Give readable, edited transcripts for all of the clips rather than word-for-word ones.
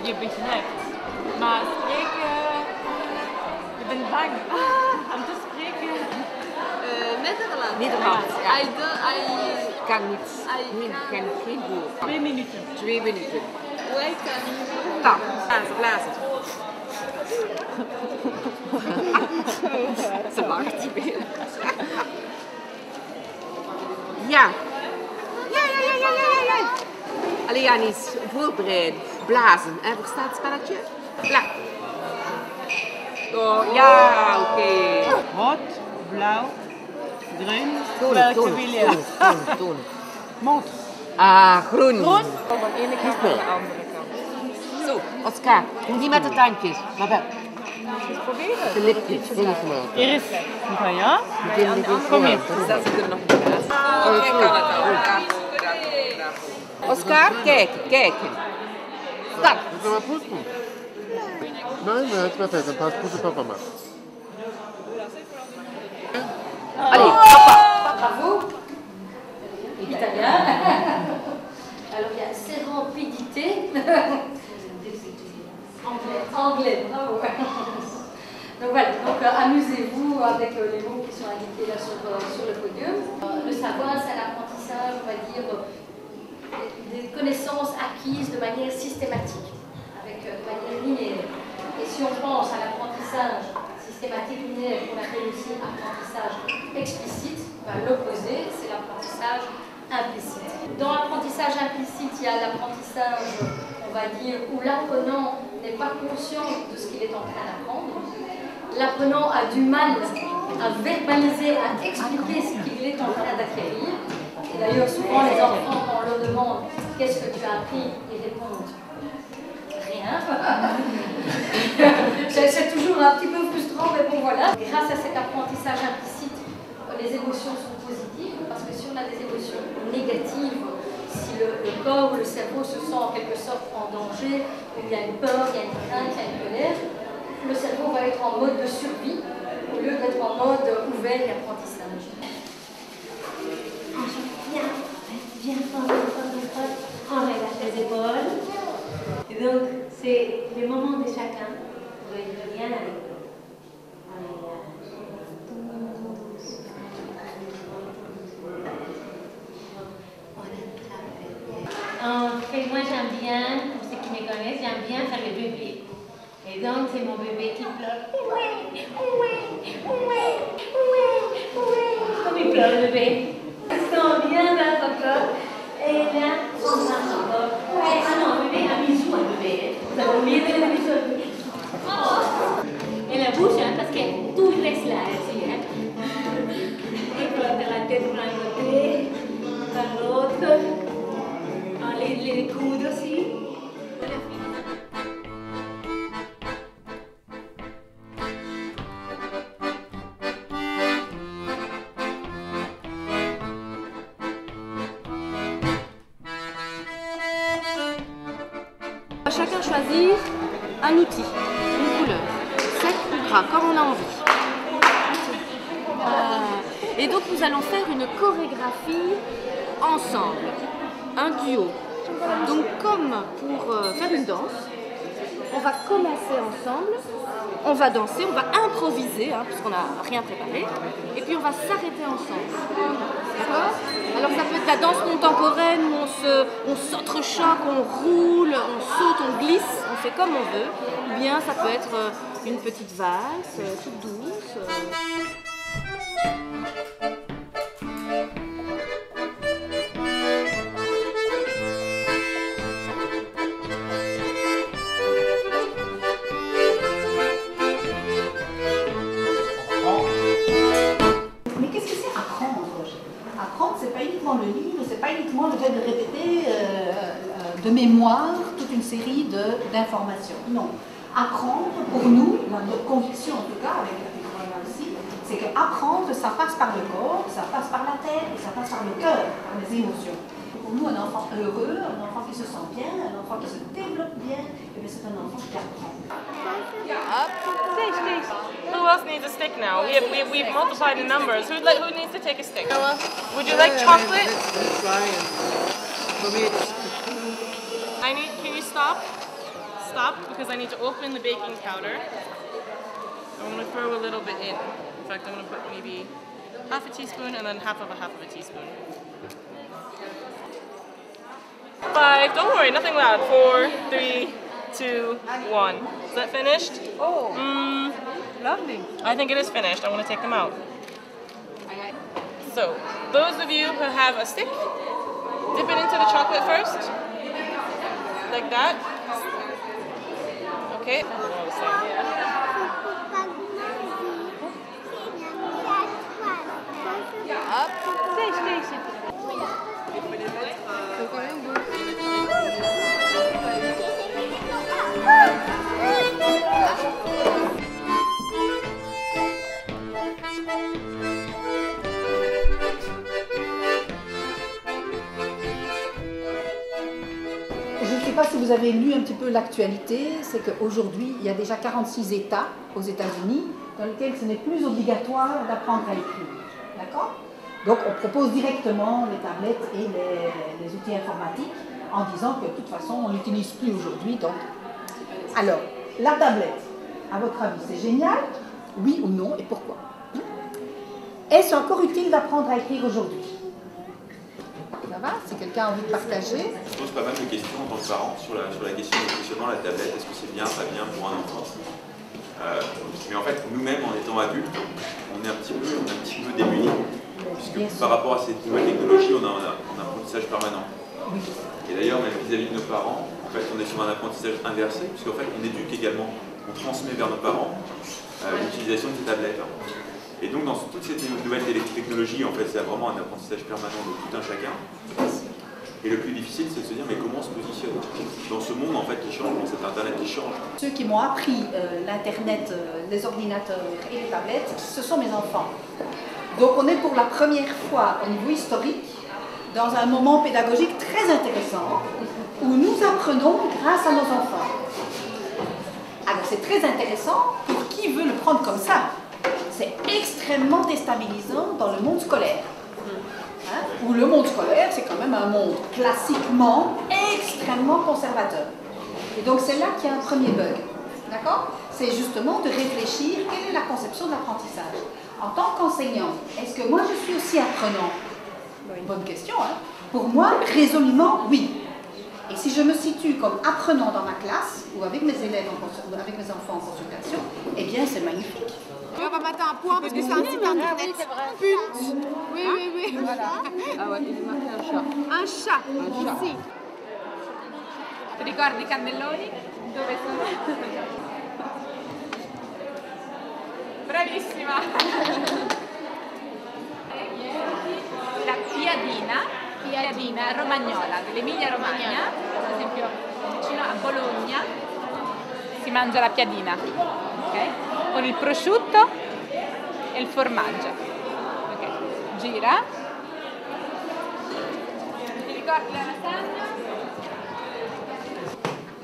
je bent slecht. Maar spreken, je bent bang om te spreken. Nederlands. Nederlands, ja. I Kan niet. Ken geen woord. 2 minuten. 2 minuten. wait a Nou, blazen. Ze lacht weer. Ja. Allee, Janis, voorbereiden. Blazen. Verstaat het spelletje? Oh, ja, oké. Rood, blauw, groen. Toon. Montre. Ah, groen. Van de ene kant naar de andere kant. Zo, Oscar, niet met de tandjes, maar wel Eens proberen. de lipjes. Iris. Van ja? Kom hier. Dat ze er nog niet uit. Oh, ik kan het al. Oscar, kijken. Start. Willst du mal pusten? Nein, jetzt mal fest, dann passt Puste Papa mal. Allez, papa. Bravo. Italien. Alors il y a sérempidité. Anglais, bravo. Donc voilà, donc amusez-vous avec les mots qui sont indiqués là sur le podium. Le savoir, c'est l'apprentissage, on va dire, des connaissances acquises de manière systématique, de manière linéaire. Et si on pense à l'apprentissage systématique linéaire, qu'on appelle aussi apprentissage explicite, l'opposé, c'est l'apprentissage implicite. Dans l'apprentissage implicite, il y a l'apprentissage, on va dire, où l'apprenant n'est pas conscient de ce qu'il est en train d'apprendre. L'apprenant a du mal à verbaliser, à expliquer ce qu'il est en train d'acquérir. Et d'ailleurs, souvent, les enfants, quand on leur demande « Qu'est-ce que tu as appris ?», ils répondent « Rien ». C'est toujours un petit peu frustrant, mais bon, voilà. Grâce à cet apprentissage implicite, les émotions sont positives, parce que si on a des émotions négatives, si le corps ou le cerveau se sent en quelque sorte en danger, ou il y a une peur, il y a une crainte, il y a une colère, le cerveau va être en mode de survie, au lieu d'être en mode ouvert et apprentissage. Bien fort, on relâche les épaules. Et donc, c'est le moment de chacun. Vous voyez bien avec En fait, moi j'aime bien, pour ceux qui me connaissent, j'aime bien faire le bébé. Et donc, c'est mon bébé qui pleure. Comme il pleure le bébé. Il se sent bien dans son corps. Et là, on marche encore. Ah non, bébé, un bisou à bébé. Vous avez oublié de le bisou. Et la bouche, parce que tout reste là aussi. Il faut faire la tête pour un côté, par l'autre. Les coudes aussi. Chacun choisir un outil, une couleur, sec ou gras, comme on a envie. Et donc nous allons faire une chorégraphie ensemble, un duo. Donc comme pour faire une danse, on va commencer ensemble, on va danser, on va improviser, puisqu'on n'a rien préparé, et puis on va s'arrêter ensemble. D'accord ? Alors ça peut être la danse contemporaine où on s'entrechoque, on roule, on saute, on glisse, on fait comme on veut, ou bien ça peut être une petite valse, toute douce. Mais qu'est-ce que c'est apprendre? Apprendre, c'est pas uniquement le livre, c'est pas uniquement le fait de répéter de mémoire toute une série d'informations. Non. Apprendre, pour nous, notre conviction en tout cas, avec la aussi, c'est qu'apprendre, ça passe par le corps, ça passe par la tête et ça passe par le cœur, par les émotions. Pour nous, un enfant heureux, un enfant qui se sent bien, un enfant qui se développe bien, c'est un enfant qui apprend. Who else needs a stick now? We've multiplied the numbers. Who needs to take a stick? Would you like chocolate? For me, Can you stop? stop because I need to open the baking powder. I'm going to throw a little bit in. In fact, I'm going to put maybe half a teaspoon and then half of a teaspoon. 5, don't worry, nothing loud. 4, 3, 2, 1. Is that finished? Oh, lovely. I think it is finished. I want to take them out. So, those of you who have a stick, dip it into the chocolate first. Like that. Okay. Je ne sais pas si vous avez lu un petit peu l'actualité, c'est qu'aujourd'hui, il y a déjà 46 États aux États-Unis dans lesquels ce n'est plus obligatoire d'apprendre à écrire. D'accord? Donc, on propose directement les tablettes et les outils informatiques en disant que de toute façon, on n'utilise plus aujourd'hui. Donc, alors, la tablette, à votre avis, c'est génial? Oui ou non, et pourquoi? Est-ce encore utile d'apprendre à écrire aujourd'hui? Ça va? Si quelqu'un a envie de partager. Je pose pas mal de questions en tant que parent sur la question du fonctionnement de la tablette. Est-ce que c'est bien, pas bien pour un enfant? Mais en fait, nous-mêmes, en étant adultes, on est un petit peu démunis. Puisque par rapport à cette nouvelle technologie, on a un apprentissage permanent. Et d'ailleurs, même vis-à-vis de nos parents, en fait, on est sur un apprentissage inversé, puisqu'en fait, on éduque également, on transmet vers nos parents l'utilisation de ces tablettes. Et donc, dans toutes ces nouvelles technologies, en fait, c'est vraiment un apprentissage permanent de tout un chacun. Et le plus difficile, c'est de se dire, mais comment on se positionne dans ce monde, en fait, qui change, dans cet Internet qui change. Ceux qui m'ont appris l'Internet, les ordinateurs et les tablettes, ce sont mes enfants. Donc, on est pour la première fois au niveau historique dans un moment pédagogique très intéressant où nous apprenons grâce à nos enfants. Alors, c'est très intéressant pour qui veut le prendre comme ça. C'est extrêmement déstabilisant dans le monde scolaire. Hein, où le monde scolaire, c'est quand même un monde classiquement extrêmement conservateur. Et donc, c'est là qu'il y a un premier bug. D'accord? C'est justement de réfléchir quelle est la conception de l'apprentissage. En tant qu'enseignant, est-ce que moi je suis aussi apprenant? Une bonne question, hein? Pour moi, résolument, oui. Et si je me situe comme apprenant dans ma classe, ou avec mes élèves, avec mes enfants en consultation, eh bien c'est magnifique. On va mettre un point parce que c'est un site internet. Pult. Oui. Voilà. Ah ouais, il manca un chat. Un chat. Ici. Ti ricordi i cannelloni? Dove sono? Bravissima! La piadina romagnola, dell'Emilia Romagna, ad esempio vicino a Bologna si mangia la piadina, okay? Con il prosciutto e il formaggio. Okay. Gira. Ti ricordi la lasagna?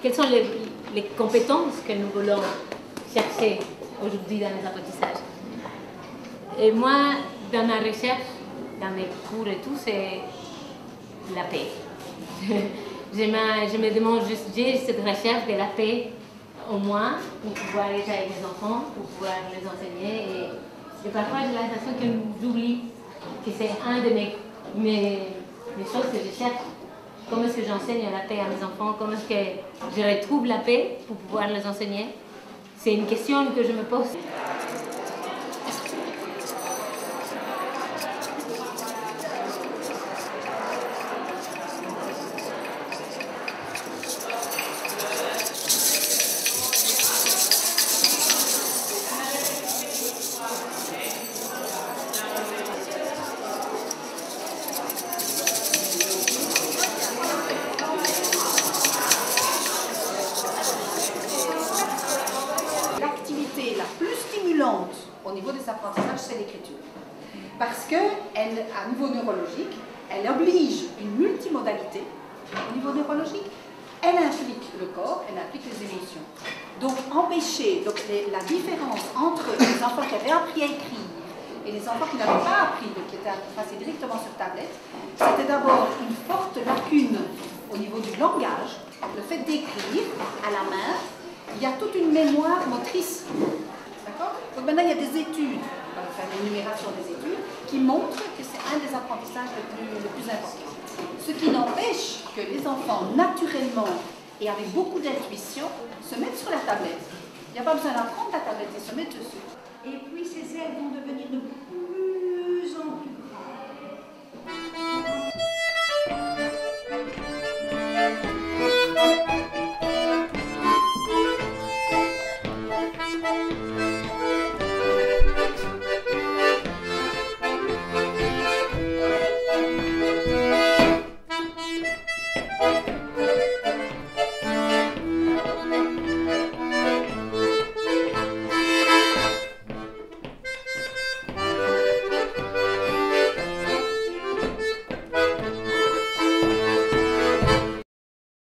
Quelles sont les compétences que nous voulons chercher aujourd'hui dans les apprentissages? Et moi, dans ma recherche, dans mes cours et tout, c'est la paix. je me demande juste, j'ai cette recherche de la paix au moins pour pouvoir être avec mes enfants, pour pouvoir les enseigner. Et parfois, j'ai l'impression que j'oublie que c'est un de mes choses que je cherche. Comment est-ce que j'enseigne la paix à mes enfants? Comment est-ce que je retrouve la paix pour pouvoir les enseigner? C'est une question que je me pose. au niveau des apprentissages, c'est l'écriture. Parce qu'elle, à niveau neurologique, elle oblige une multimodalité au niveau neurologique. Elle implique le corps, elle implique les émotions. Donc empêcher la différence entre les enfants qui avaient appris à écrire et les enfants qui n'avaient pas appris, donc qui étaient passés directement sur tablette, c'était d'abord une forte lacune au niveau du langage, le fait d'écrire à la main, il y a toute une mémoire motrice. D'accord? Donc maintenant, il y a des études, on va faire l'énumération des études, qui montrent que c'est un des apprentissages les plus importants. Ce qui n'empêche que les enfants, naturellement et avec beaucoup d'intuition, se mettent sur la tablette. Il n'y a pas besoin d'apprendre la tablette, ils se mettent dessus. Et puis c'est celle